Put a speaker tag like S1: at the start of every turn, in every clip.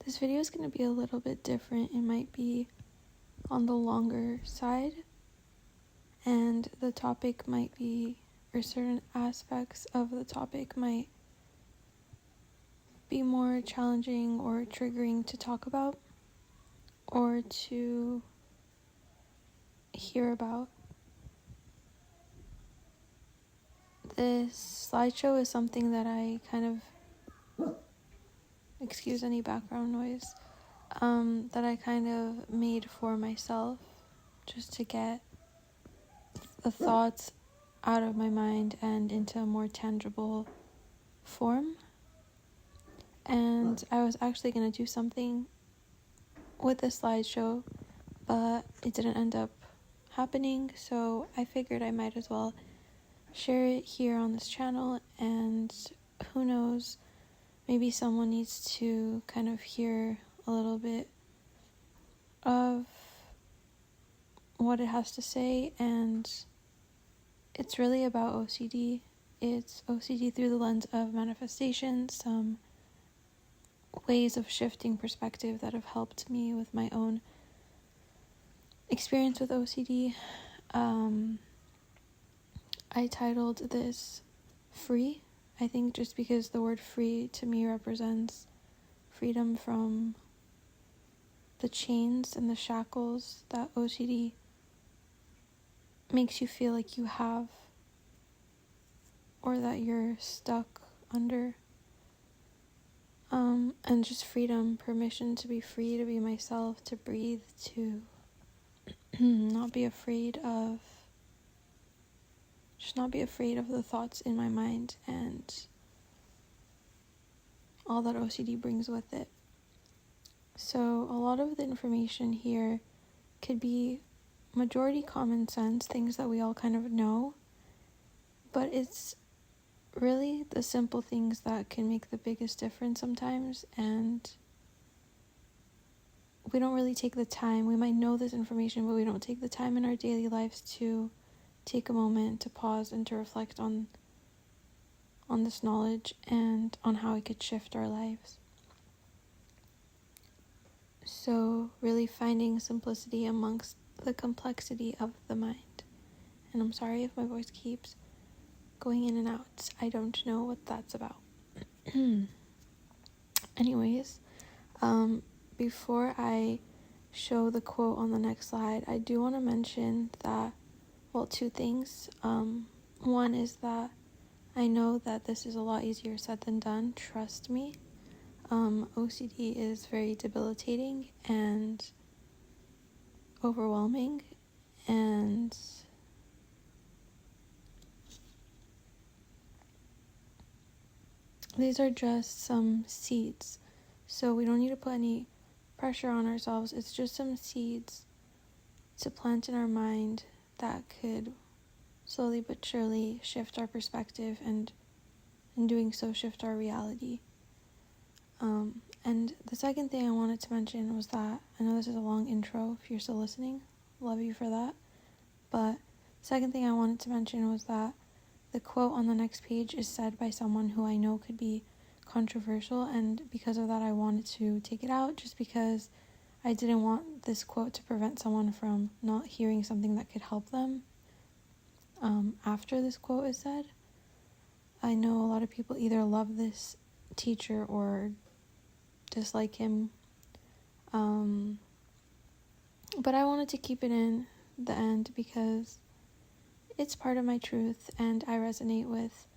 S1: This video is going to be a little bit different. It might be on the longer side, and the topic might be, or certain aspects of the topic might be more challenging or triggering to talk about or to hear about. This slideshow is something that I excuse any background noise, that I kind of made for myself just to get the thoughts out of my mind and into a more tangible form. And I was actually going to do something with this slideshow, but it didn't end up happening, so I figured I might as well share it here on this channel, and who knows, maybe someone needs to kind of hear a little bit of what it has to say. And it's really about OCD. It's OCD through the lens of manifestation, some ways of shifting perspective that have helped me with my own experience with OCD. I titled this Free, I think just because the word free to me represents freedom from the chains and the shackles that OCD makes you feel like you have, or that you're stuck under. And just freedom, permission to be free, to be myself, to breathe, to not be afraid of the thoughts in my mind and all that OCD brings with it. So a lot of the information here could be majority common sense, things that we all kind of know, but it's really the simple things that can make the biggest difference sometimes, and we don't really take the time. We might know this information, but we don't take the time in our daily lives to take a moment to pause and to reflect on this knowledge and on how it could shift our lives. So really finding simplicity amongst the complexity of the mind. And I'm sorry if my voice keeps going in and out. I don't know what that's about. Anyways, before I show the quote on the next slide, I do want to mention that, two things. One is that I know that this is a lot easier said than done. Trust me. OCD is very debilitating and overwhelming, and these are just some seeds, so we don't need to put any pressure on ourselves. It's just some seeds to plant in our mind that could slowly but surely shift our perspective, and in doing so shift our reality. And the second thing I wanted to mention was that, I know this is a long intro if you're still listening, love you for that, but second thing I wanted to mention was that the quote on the next page is said by someone who I know could be controversial, and because of that I wanted to take it out, just because I didn't want this quote to prevent someone from not hearing something that could help them after this quote is said. I know a lot of people either love this teacher or dislike him, but I wanted to keep it in the end because it's part of my truth and I resonate with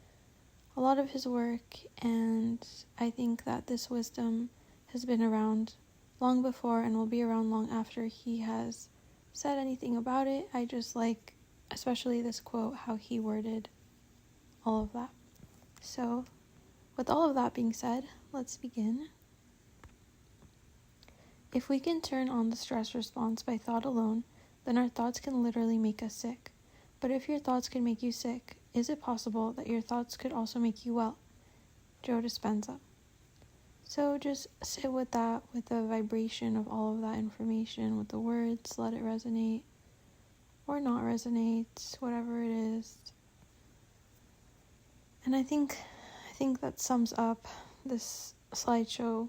S1: a lot of his work, and I think that this wisdom has been around long before and will be around long after he has said anything about it. I just like, especially this quote, how he worded all of that. So with all of that being said, let's begin. If we can turn on the stress response by thought alone, then our thoughts can literally make us sick. But if your thoughts can make you sick, is it possible that your thoughts could also make you well? Joe Dispenza. So just sit with that, with the vibration of all of that information, with the words, let it resonate or not resonate, whatever it is. And I think that sums up this slideshow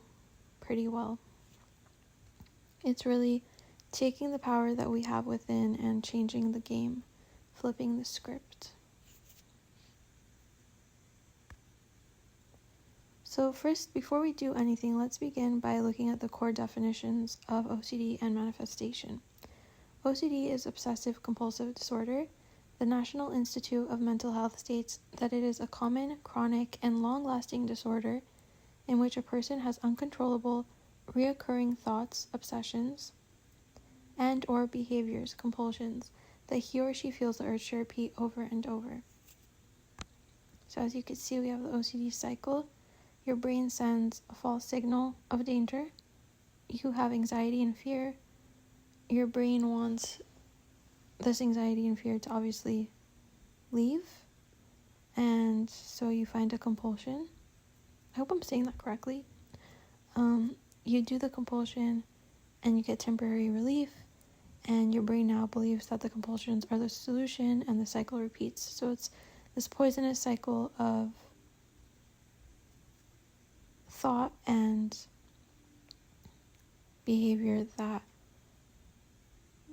S1: pretty well. It's really taking the power that we have within and changing the game, flipping the script. So first, before we do anything, let's begin by looking at the core definitions of OCD and manifestation. OCD is obsessive compulsive disorder. The National Institute of Mental Health states that it is a common, chronic, and long-lasting disorder in which a person has uncontrollable, reoccurring thoughts, obsessions, and or behaviors, compulsions, that he or she feels the urge to repeat over and over. So as you can see, we have the OCD cycle. Your brain sends a false signal of danger. You have anxiety and fear. Your brain wants this anxiety and fear to obviously leave. And so you find a compulsion. I hope I'm saying that correctly. You do the compulsion and you get temporary relief. And your brain now believes that the compulsions are the solution and the cycle repeats. So it's this poisonous cycle of thought and behavior that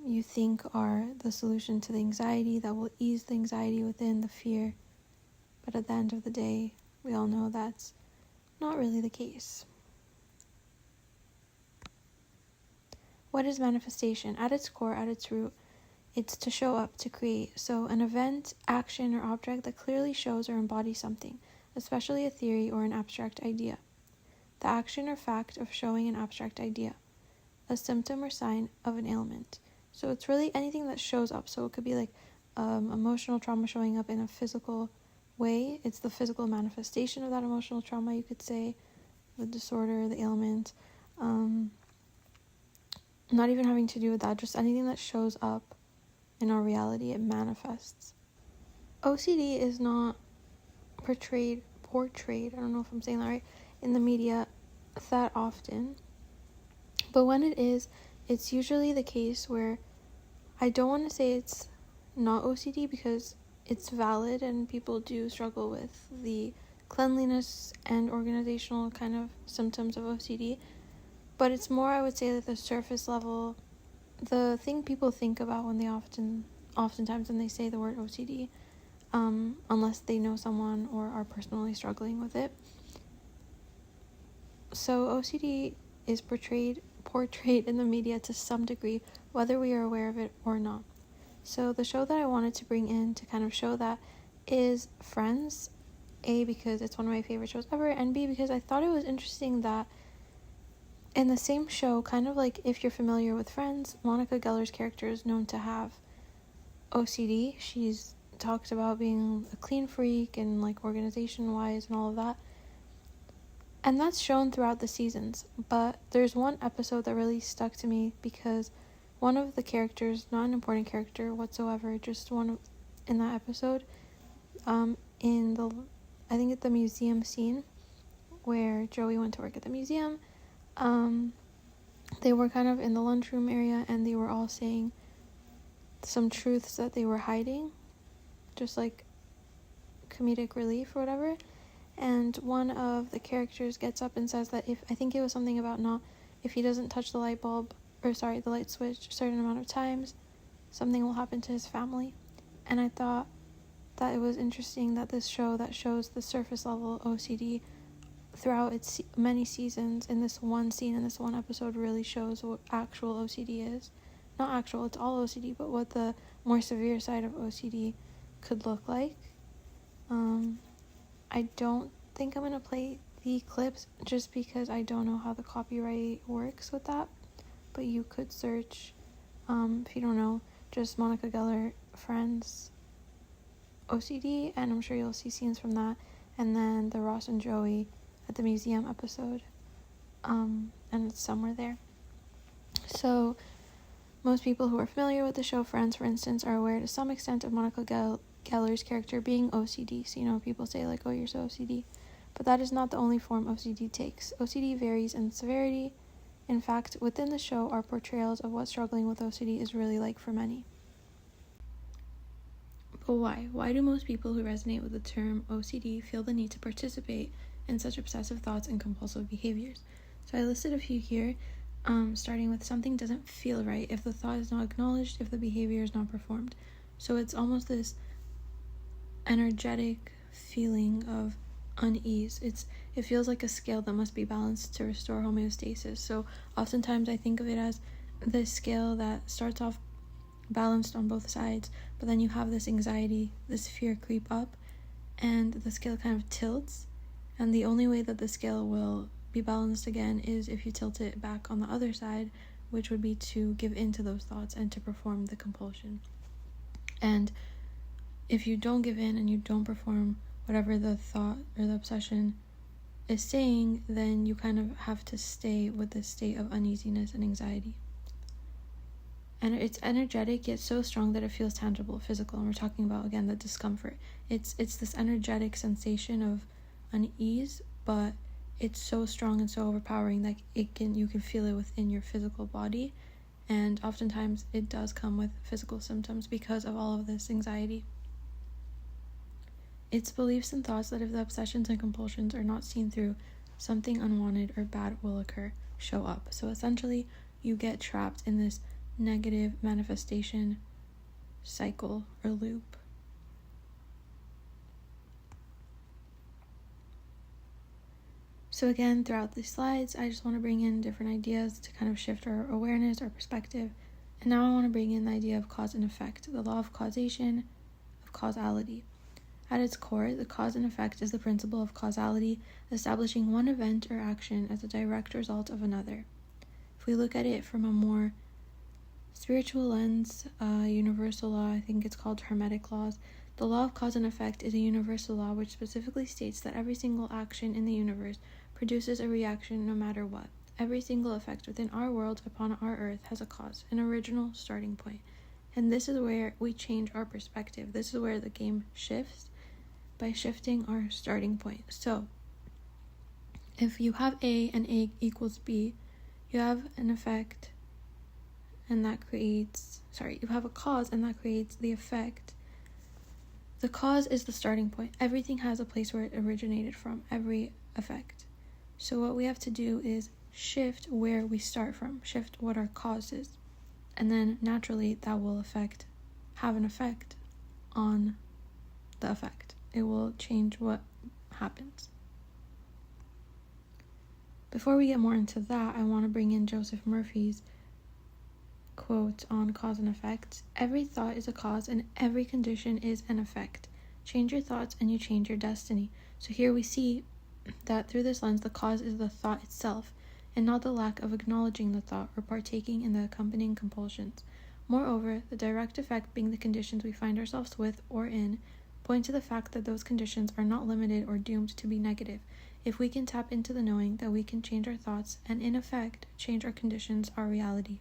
S1: you think are the solution to the anxiety, that will ease the anxiety within the fear. But at the end of the day, we all know that's not really the case. What is manifestation? At its core, at its root, it's to show up, to create. So an event, action, or object that clearly shows or embodies something, especially a theory or an abstract idea. The action or fact of showing an abstract idea. A symptom or sign of an ailment. So it's really anything that shows up. So it could be like emotional trauma showing up in a physical way. It's the physical manifestation of that emotional trauma, you could say, the disorder, the ailment. Not even having to do with that, just anything that shows up in our reality, it manifests. OCD is not portrayed, I don't know if I'm saying that right, in the media that often. But when it is, it's usually the case where I don't want to say it's not OCD because it's valid and people do struggle with the cleanliness and organizational kind of symptoms of OCD. But it's more, I would say, that the surface level, the thing people think about when they oftentimes when they say the word OCD, unless they know someone or are personally struggling with it. So OCD is portrayed in the media to some degree, whether we are aware of it or not. So the show that I wanted to bring in to kind of show that is Friends. A, because it's one of my favorite shows ever, and B, because I thought it was interesting that in the same show, kind of like if you're familiar with Friends, Monica Geller's character is known to have OCD. She's talked about being a clean freak and like organization-wise and all of that. And that's shown throughout the seasons. But there's one episode that really stuck to me because one of the characters, not an important character whatsoever, just one in that episode, in the, I think at the museum scene where Joey went to work at the museum, they were kind of in the lunchroom area and they were all saying some truths that they were hiding, just like comedic relief or whatever. And one of the characters gets up and says that I think it was something about if he doesn't touch the light switch a certain amount of times, something will happen to his family. And I thought that it was interesting that this show that shows the surface level OCD throughout its many seasons, in this one scene, in this one episode, really shows what actual OCD is. Not actual, it's all OCD, but what the more severe side of OCD could look like. I don't think I'm going to play the clips just because I don't know how the copyright works with that, but you could search, if you don't know, just Monica Geller Friends OCD, and I'm sure you'll see scenes from that, and then the Ross and Joey at the museum episode, and it's somewhere there. So most people who are familiar with the show Friends, for instance, are aware to some extent of Monica Geller's character being OCD. So, people say like, oh, you're so OCD. But that is not the only form OCD takes. OCD varies in severity. In fact, within the show are portrayals of what struggling with OCD is really like for many. But why? Why do most people who resonate with the term OCD feel the need to participate in such obsessive thoughts and compulsive behaviors? So I listed a few here. starting with something doesn't feel right if the thought is not acknowledged, if the behavior is not performed. So it's almost this energetic feeling of unease. It feels like a scale that must be balanced to restore homeostasis. So oftentimes I think of it as this scale that starts off balanced on both sides, but then you have this anxiety, this fear creep up, and the scale kind of tilts. And the only way that the scale will be balanced again is if you tilt it back on the other side, which would be to give in to those thoughts and to perform the compulsion. And if you don't give in and you don't perform whatever the thought or the obsession is saying, then you kind of have to stay with this state of uneasiness and anxiety. And it's energetic yet so strong that it feels tangible, physical. And we're talking about, again, the discomfort. It's this energetic sensation of unease, but it's so strong and so overpowering that you can feel it within your physical body. And oftentimes it does come with physical symptoms because of all of this anxiety. It's beliefs and thoughts that if the obsessions and compulsions are not seen through, something unwanted or bad will occur, show up. So essentially, you get trapped in this negative manifestation cycle or loop. So again, throughout these slides, I just want to bring in different ideas to kind of shift our awareness, our perspective. And now I want to bring in the idea of cause and effect, the law of causation, of causality. At its core, the cause and effect is the principle of causality, establishing one event or action as a direct result of another. If we look at it from a more spiritual lens, universal law, I think it's called Hermetic laws, the law of cause and effect is a universal law which specifically states that every single action in the universe produces a reaction no matter what. Every single effect within our world upon our earth has a cause, an original starting point. And this is where we change our perspective. This is where the game shifts, by shifting our starting point. So, if you have A and A equals B, you have an effect and that creates, you have a cause and that creates the effect. The cause is the starting point. Everything has a place where it originated from, every effect. So what we have to do is shift where we start from, shift what our cause is. And then naturally that will have an effect on the effect. It will change what happens. Before we get more into that, I want to bring in Joseph Murphy's quote on cause and effect. Every thought is a cause and every condition is an effect. Change your thoughts and you change your destiny. So here we see that through this lens, the cause is the thought itself and not the lack of acknowledging the thought or partaking in the accompanying compulsions. Moreover, the direct effect being the conditions we find ourselves with or in, point to the fact that those conditions are not limited or doomed to be negative. If we can tap into the knowing that we can change our thoughts and in effect change our conditions, our reality.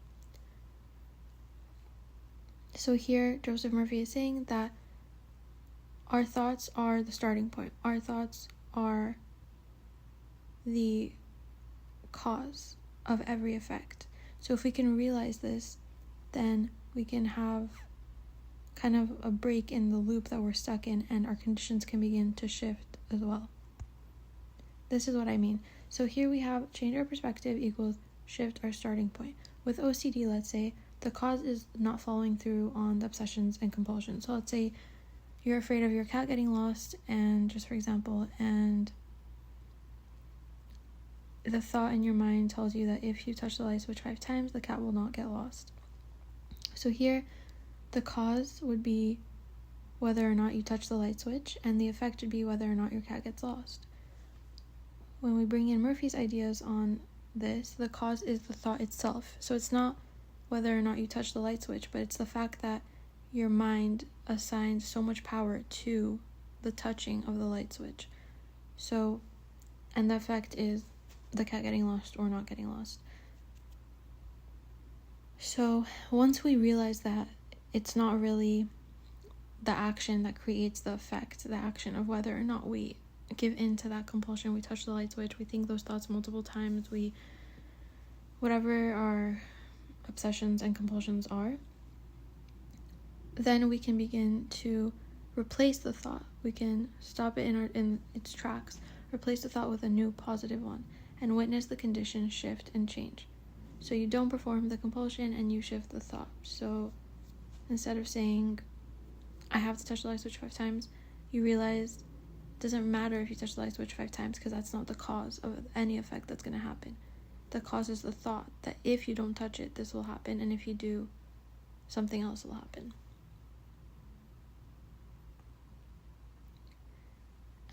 S1: So here, Joseph Murphy is saying that our thoughts are the starting point. Our thoughts are the cause of every effect. So if we can realize this, then we can have kind of a break in the loop that we're stuck in, and our conditions can begin to shift as well. This is what I mean. So here we have change our perspective equals shift our starting point. With OCD, let's say, the cause is not following through on the obsessions and compulsions. So let's say you're afraid of your cat getting lost, and just for example, and the thought in your mind tells you that if you touch the light switch 5 times, the cat will not get lost. So here, the cause would be whether or not you touch the light switch, and the effect would be whether or not your cat gets lost. When we bring in Murphy's ideas on this, the cause is the thought itself. So it's not whether or not you touch the light switch, but it's the fact that your mind assigns so much power to the touching of the light switch. So, and the effect is the cat getting lost or not getting lost. So once we realize that it's not really the action that creates the effect, the action of whether or not we give in to that compulsion, we touch the light switch, we think those thoughts multiple times, whatever our obsessions and compulsions are, then we can begin to replace the thought. We can stop it in its tracks, replace the thought with a new positive one, and witness the condition shift and change. So you don't perform the compulsion and you shift the thought. So instead of saying, I have to touch the light switch 5 times, you realize it doesn't matter if you touch the light switch 5 times, because that's not the cause of any effect that's going to happen. The cause is the thought that if you don't touch it, this will happen, and if you do, something else will happen.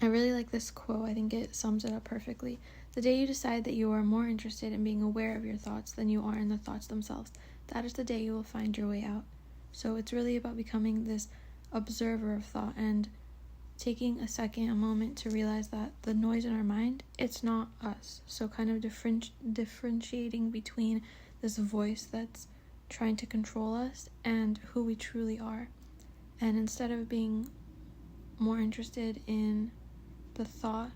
S1: I really like this quote. I think it sums it up perfectly. The day you decide that you are more interested in being aware of your thoughts than you are in the thoughts themselves, that is the day you will find your way out. So it's really about becoming this observer of thought and taking a moment to realize that the noise in our mind, it's not us. So kind of differentiating between this voice that's trying to control us and who we truly are. And instead of being more interested in the thought,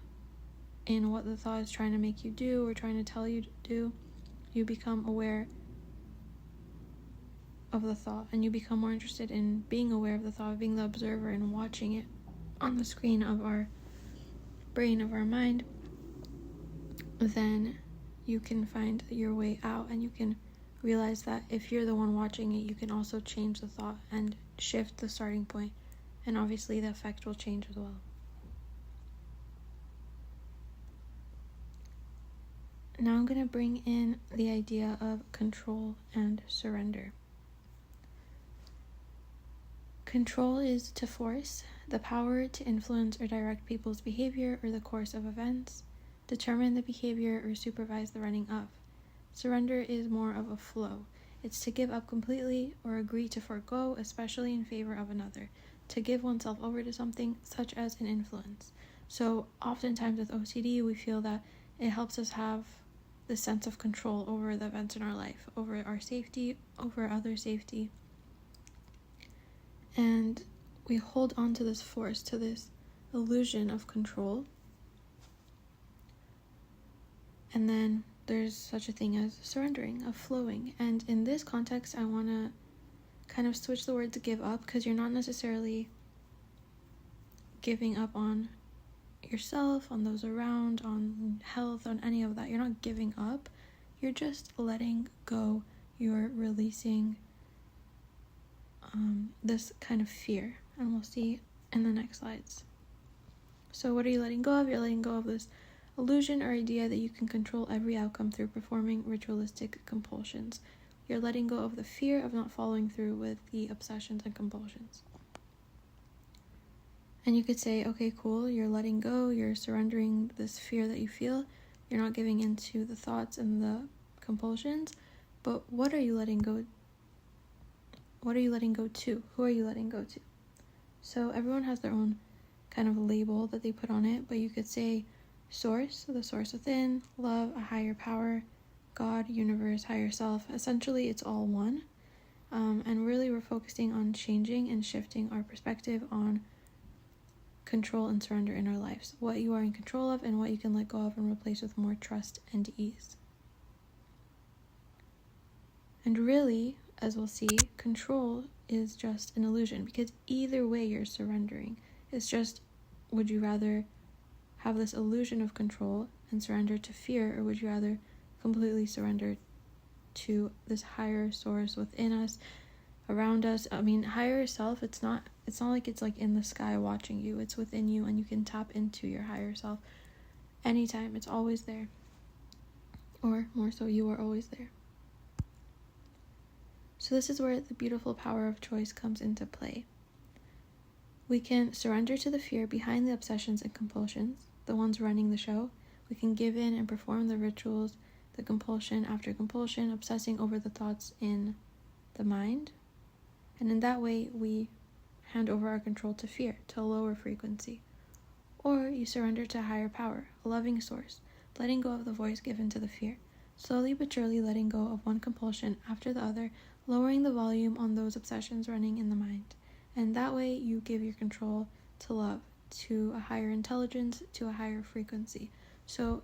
S1: in what the thought is trying to make you do or trying to tell you to do, you become aware of the thought, and you become more interested in being aware of the thought, being the observer and watching it on the screen of our brain, of our mind. Then you can find your way out, and you can realize that if you're the one watching it, you can also change the thought and shift the starting point, and obviously the effect will change as well. Now I'm going to bring in the idea of control and surrender. Control is to force, the power to influence or direct people's behavior or the course of events, determine the behavior or supervise the running of. Surrender is more of a flow. It's to give up completely or agree to forego, especially in favor of another, to give oneself over to something such as an influence. So oftentimes with OCD, we feel that it helps us have the sense of control over the events in our life, over our safety, over other safety. And we hold on to this force, to this illusion of control. And then there's such a thing as surrendering, of flowing. And in this context, I want to kind of switch the word to give up, because you're not necessarily giving up on yourself, on those around, on health, on any of that. You're not giving up. You're just letting go. You're releasing this kind of fear, and we'll see in the next slides. So what are you letting go of? You're letting go of this illusion or idea that you can control every outcome through performing ritualistic compulsions. You're letting go of the fear of not following through with the obsessions and compulsions. And you could say, okay, cool, you're letting go, you're surrendering this fear that you feel, you're not giving into the thoughts and the compulsions, but what are you letting go? What are you letting go to? Who are you letting go to? So everyone has their own kind of label that they put on it, but you could say source, the source within, love, a higher power, God, universe, higher self. Essentially, it's all one. And really we're focusing on changing and shifting our perspective on control and surrender in our lives. What you are in control of and what you can let go of and replace with more trust and ease. And really, as we'll see, control is just an illusion, because either way you're surrendering. It's just, would you rather have this illusion of control and surrender to fear, or would you rather completely surrender to this higher source within us, around us? I mean, higher self, it's not like it's like in the sky watching you. It's within you, and you can tap into your higher self anytime. It's always there. Or more so, you are always there. So this is where the beautiful power of choice comes into play. We can surrender to the fear behind the obsessions and compulsions, the ones running the show. We can give in and perform the rituals, the compulsion after compulsion, obsessing over the thoughts in the mind. And in that way, we hand over our control to fear, to a lower frequency. Or you surrender to a higher power, a loving source, letting go of the voice given to the fear, slowly but surely letting go of one compulsion after the other, lowering the volume on those obsessions running in the mind. And that way you give your control to love, to a higher intelligence, to a higher frequency. So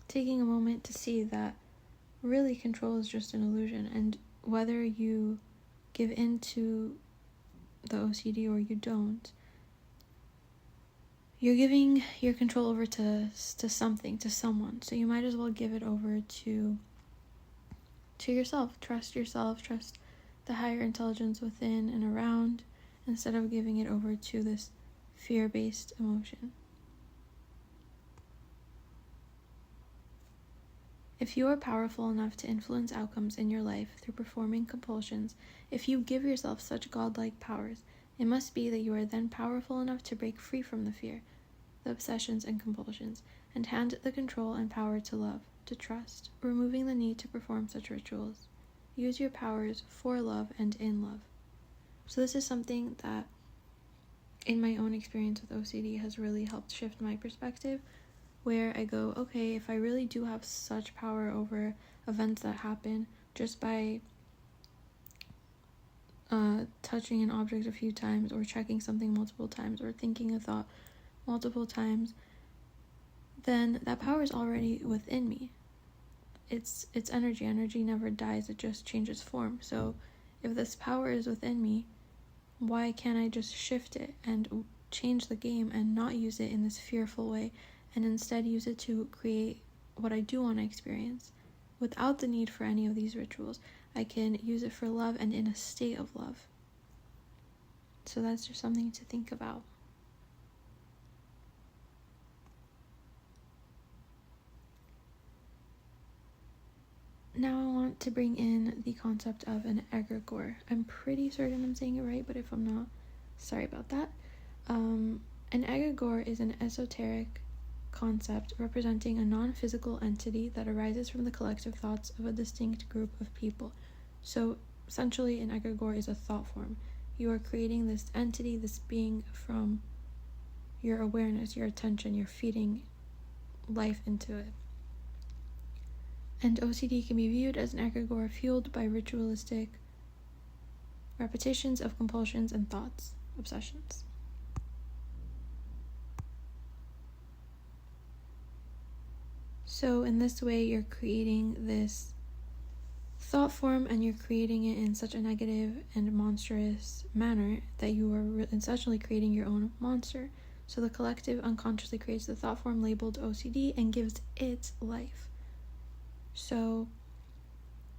S1: taking a moment to see that really control is just an illusion, and whether you give in to the OCD or you don't, you're giving your control over to something, to someone. So you might as well give it over to to yourself. Trust yourself, trust the higher intelligence within and around, instead of giving it over to this fear-based emotion. If you are powerful enough to influence outcomes in your life through performing compulsions, if you give yourself such godlike powers, it must be that you are then powerful enough to break free from the fear, the obsessions and compulsions, and hand the control and power to love, to trust, removing the need to perform such rituals. Use your powers for love and in love. So this is something that, in my own experience with OCD, has really helped shift my perspective, where I go, okay, if I really do have such power over events that happen just by touching an object a few times, or checking something multiple times, or thinking a thought multiple times, then that power is already within me. It's energy. Energy never dies, it just changes form. So if this power is within me, why can't I just shift it and change the game and not use it in this fearful way, and instead use it to create what I do want to experience without the need for any of these rituals? I can use it for love and in a state of love. So that's just something to think about. Now I want to bring in the concept of an egregore. I'm pretty certain I'm saying it right, but if I'm not, sorry about that. An egregore is an esoteric concept representing a non-physical entity that arises from the collective thoughts of a distinct group of people. So essentially, an egregore is a thought form. You are creating this entity, this being, from your awareness, your attention. You're feeding life into it. And OCD can be viewed as an egregore fueled by ritualistic repetitions of compulsions and thoughts, obsessions. So in this way, you're creating this thought form, and you're creating it in such a negative and monstrous manner that you are essentially creating your own monster. So the collective unconsciously creates the thought form labeled OCD and gives it life. So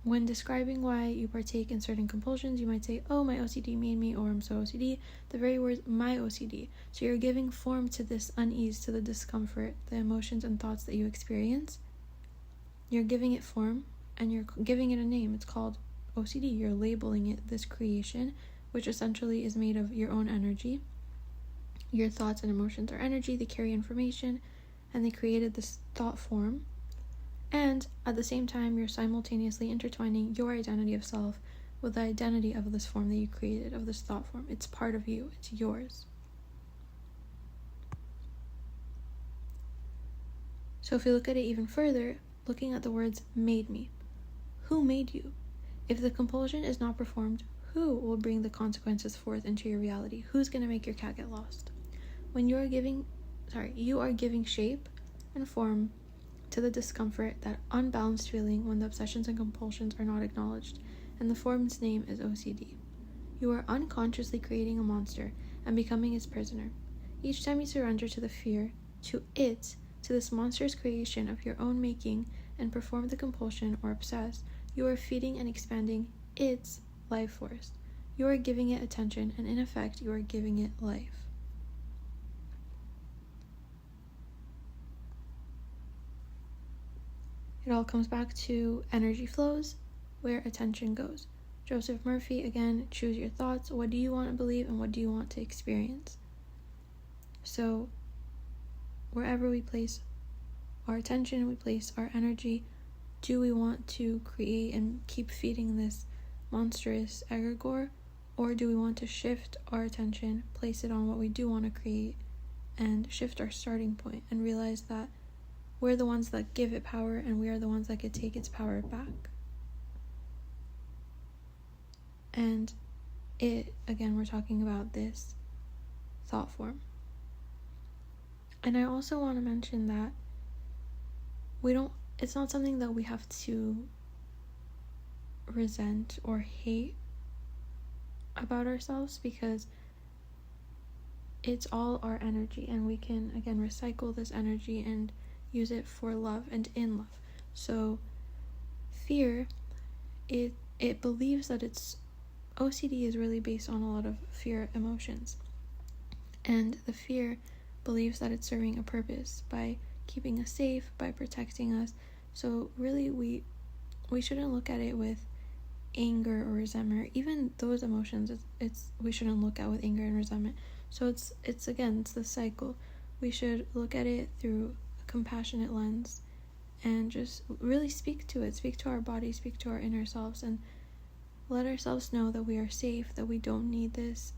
S1: when describing why you partake in certain compulsions, you might say, oh, my OCD made me, or I'm so OCD. The very words, my OCD. So you're giving form to this unease, to the discomfort, the emotions and thoughts that you experience. You're giving it form, and you're giving it a name. It's called OCD. You're labeling it this creation, which essentially is made of your own energy. Your thoughts and emotions are energy. They carry information, and they created this thought form. And at the same time, you're simultaneously intertwining your identity of self with the identity of this form that you created, of this thought form. It's part of you. It's yours. So if you look at it even further, looking at the words made me. Who made you? If the compulsion is not performed, who will bring the consequences forth into your reality? Who's going to make your cat get lost? When you are giving shape and form to the discomfort, that unbalanced feeling when the obsessions and compulsions are not acknowledged, and the form's name is OCD. You are unconsciously creating a monster and becoming its prisoner. Each time you surrender to the fear, to this monstrous creation of your own making, and perform the compulsion or obsess, you are feeding and expanding its life force. You are giving it attention, and in effect, you are giving it life. It all comes back to energy flows, where attention goes. Joseph Murphy, again, choose your thoughts. What do you want to believe, and what do you want to experience? So wherever we place our attention, we place our energy, do we want to create and keep feeding this monstrous egregore, or do we want to shift our attention, place it on what we do want to create, and shift our starting point and realize that we're the ones that give it power, and we are the ones that could take its power back. And again, we're talking about this thought form. And I also want to mention that it's not something that we have to resent or hate about ourselves, because it's all our energy, and we can, again, recycle this energy and use it for love and in love. So fear it believes that its OCD is really based on a lot of fear emotions, and the fear believes that it's serving a purpose by keeping us safe, by protecting us. So really we shouldn't look at it with anger or resentment, or even those emotions. It's we shouldn't look at with anger and resentment. So it's the cycle. We should look at it through a compassionate lens and just really speak to our body, speak to our inner selves, and let ourselves know that we are safe, that we don't need this,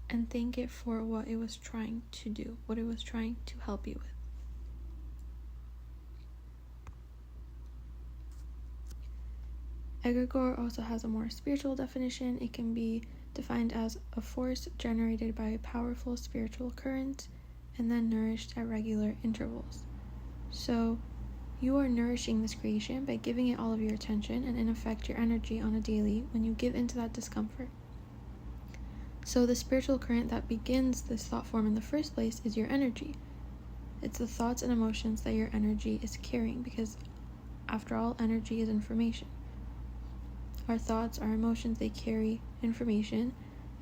S1: and thank it for what it was trying to do, what it was trying to help you with. Egregore also has a more spiritual definition. It can be defined as a force generated by a powerful spiritual current and then nourished at regular intervals. So you are nourishing this creation by giving it all of your attention and, in effect, your energy on a daily when you give into that discomfort. So the spiritual current that begins this thought form in the first place is your energy. It's the thoughts and emotions that your energy is carrying, because after all, energy is information. Our thoughts, our emotions, they carry information,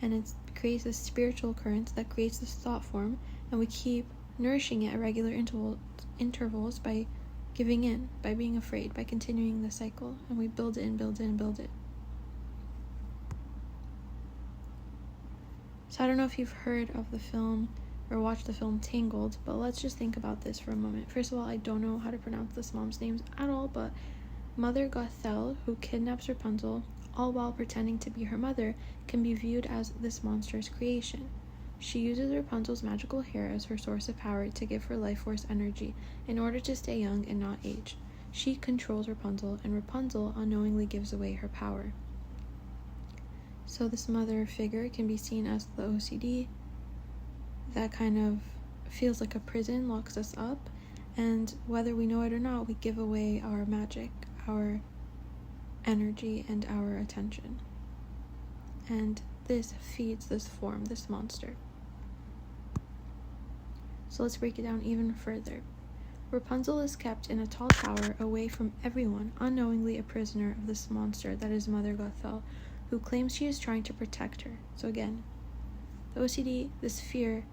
S1: and it creates this spiritual current that creates this thought form, and we keep nourishing it at regular intervals by giving in, by being afraid, by continuing the cycle, and we build it and build it and build it. So I don't know if you've heard of the film or watched the film Tangled, but let's just think about this for a moment. First of all, I don't know how to pronounce this mom's names at all, but Mother Gothel, who kidnaps Rapunzel, all while pretending to be her mother, can be viewed as this monster's creation. She uses Rapunzel's magical hair as her source of power to give her life force energy in order to stay young and not age. She controls Rapunzel, and Rapunzel unknowingly gives away her power. So this mother figure can be seen as the OCD that kind of feels like a prison, locks us up, and whether we know it or not, we give away our magic, our energy, and our attention. And this feeds this form, this monster. So let's break it down even further. Rapunzel is kept in a tall tower away from everyone, unknowingly a prisoner of this monster that is Mother Gothel, who claims she is trying to protect her. So again, the OCD, this fear,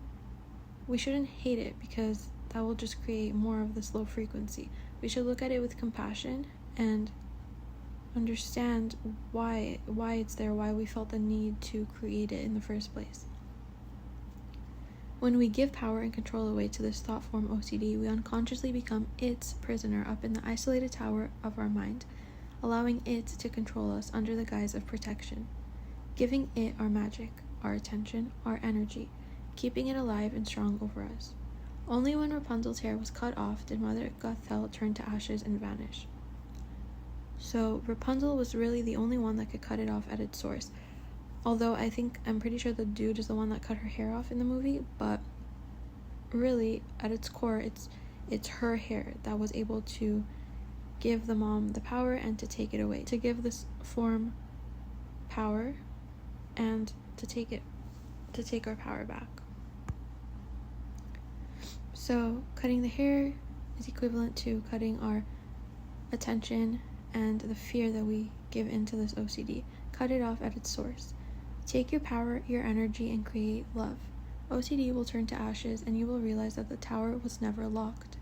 S1: we shouldn't hate it, because that will just create more of this low frequency. We should look at it with compassion and understand why it's there, why we felt the need to create it in the first place. When we give power and control away to this thought form OCD, we unconsciously become its prisoner up in the isolated tower of our mind, allowing it to control us under the guise of protection, giving it our magic, our attention, our energy, keeping it alive and strong over us. Only when Rapunzel's hair was cut off did Mother Gothel turn to ashes and vanish. So Rapunzel was really the only one that could cut it off at its source. Although I'm pretty sure the dude is the one that cut her hair off in the movie, but really, at its core, it's her hair that was able to give the mom the power and to take it away, to give this form power and to take our power back. So cutting the hair is equivalent to cutting our attention and the fear that we give into this OCD. Cut it off at its source. Take your power, your energy, and create love. OCD will turn to ashes, and you will realize that the tower was never locked.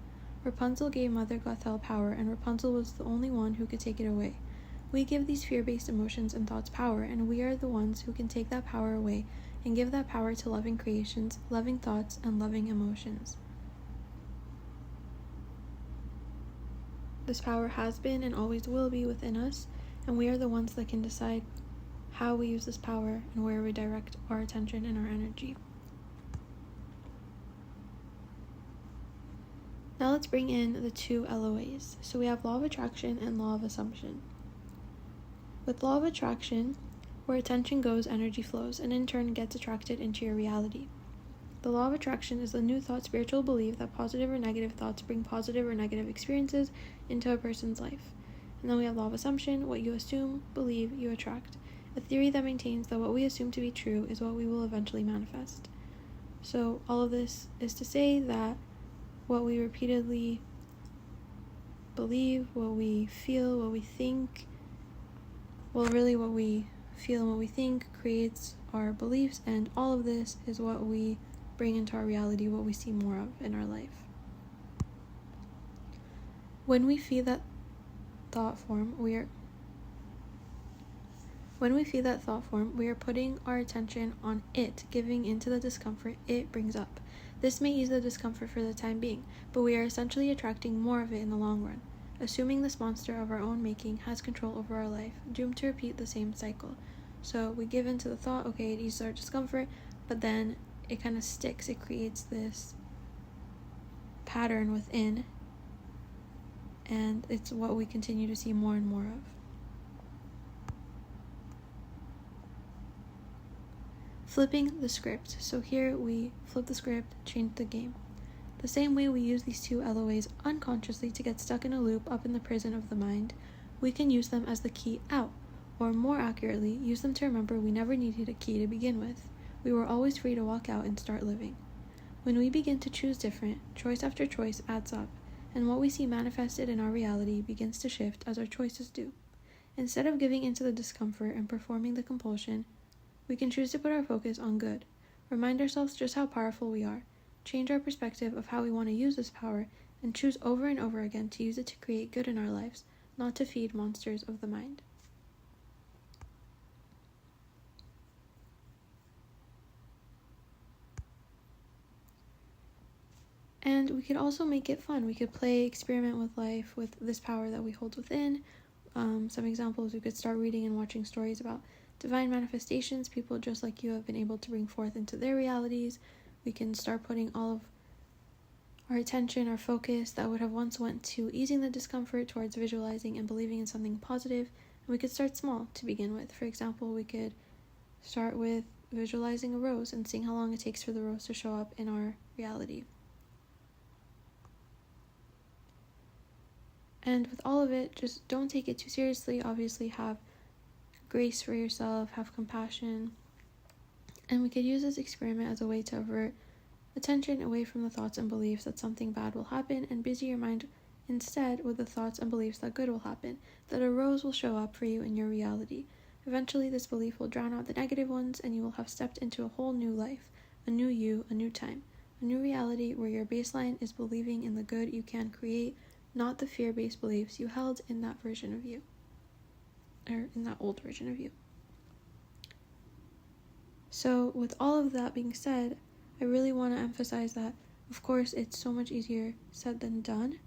S1: Rapunzel gave Mother Gothel power, and Rapunzel was the only one who could take it away. We give these fear-based emotions and thoughts power, and we are the ones who can take that power away and give that power to loving creations, loving thoughts, and loving emotions. This power has been and always will be within us, and we are the ones that can decide how we use this power and where we direct our attention and our energy. Now let's bring in the two LOAs. So we have law of attraction and law of assumption. With law of attraction, where attention goes, energy flows, and in turn gets attracted into your reality. The law of attraction is the new thought spiritual belief that positive or negative thoughts bring positive or negative experiences into a person's life. And then we have law of assumption: what you assume, believe, you attract. A theory that maintains that what we assume to be true is what we will eventually manifest. So all of this is to say that what we repeatedly believe, what we feel, what we think, well, really what we feel and what we think creates our beliefs, and all of this is what we bring into our reality, what we see more of in our life. When we feed that thought form, we are putting our attention on it, giving into the discomfort it brings up. This may ease the discomfort for the time being, but we are essentially attracting more of it in the long run. Assuming this monster of our own making has control over our life, doomed to repeat the same cycle. So we give into the thought, okay, it eases our discomfort, but then it kind of sticks. It creates this pattern within, and it's what we continue to see more and more of. Flipping the script. So here we flip the script, change the game. The same way we use these two LOAs unconsciously to get stuck in a loop up in the prison of the mind, we can use them as the key out, or more accurately, use them to remember we never needed a key to begin with. We were always free to walk out and start living. When we begin to choose different, choice after choice adds up, and what we see manifested in our reality begins to shift as our choices do. Instead of giving into the discomfort and performing the compulsion, we can choose to put our focus on good, remind ourselves just how powerful we are, change our perspective of how we want to use this power, and choose over and over again to use it to create good in our lives, not to feed monsters of the mind. And we could also make it fun. We could play, experiment with life with this power that we hold within. Some examples, we could start reading and watching stories about divine manifestations, people just like you have been able to bring forth into their realities. We can start putting all of our attention, our focus that would have once went to easing the discomfort towards visualizing and believing in something positive. And we could start small to begin with. For example, we could start with visualizing a rose and seeing how long it takes for the rose to show up in our reality. And with all of it, just don't take it too seriously. Obviously, have grace for yourself, have compassion. And we could use this experiment as a way to avert attention away from the thoughts and beliefs that something bad will happen, and busy your mind instead with the thoughts and beliefs that good will happen, that a rose will show up for you in your reality. Eventually, this belief will drown out the negative ones, and you will have stepped into a whole new life, a new you, a new time, a new reality where your baseline is believing in the good you can create, not the fear-based beliefs you held in that version of you, or in that old version of you. So with all of that being said, I really want to emphasize that, of course, it's so much easier said than done,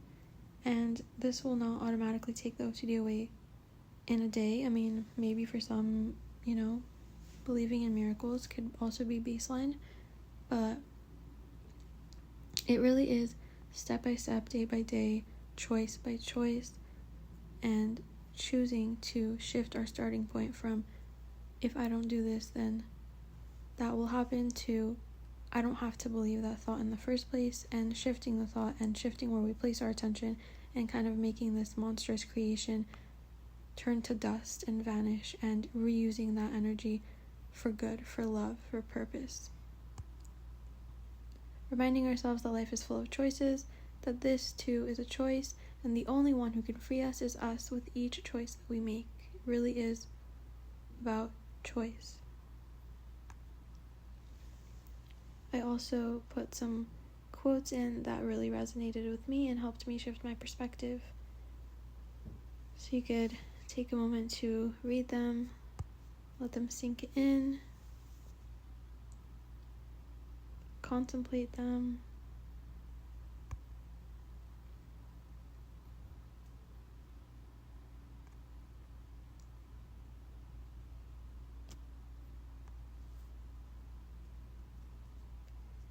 S1: and this will not automatically take the OCD away in a day. I mean, maybe for some, believing in miracles could also be baseline, but it really is step by step, day by day, choice by choice, and choosing to shift our starting point from, if I don't do this, then that will happen, to I don't have to believe that thought in the first place, and shifting the thought and shifting where we place our attention, and kind of making this monstrous creation turn to dust and vanish, and reusing that energy for good, for love, for purpose. Reminding ourselves that life is full of choices, that this too is a choice, and the only one who can free us is us with each choice that we make. It really is about choice. I also put some quotes in that really resonated with me and helped me shift my perspective. So you could take a moment to read them, let them sink in, contemplate them.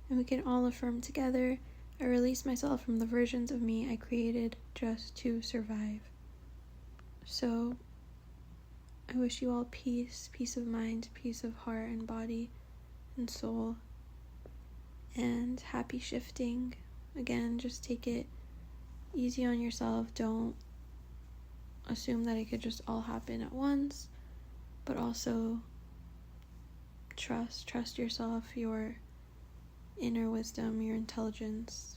S1: And we can all affirm together, I release myself from the versions of me I created just to survive. So I wish you all peace of mind, peace of heart and body and soul, and happy shifting. Again, just take it easy on yourself. Don't assume that it could just all happen at once, but also trust yourself, your inner wisdom, your intelligence,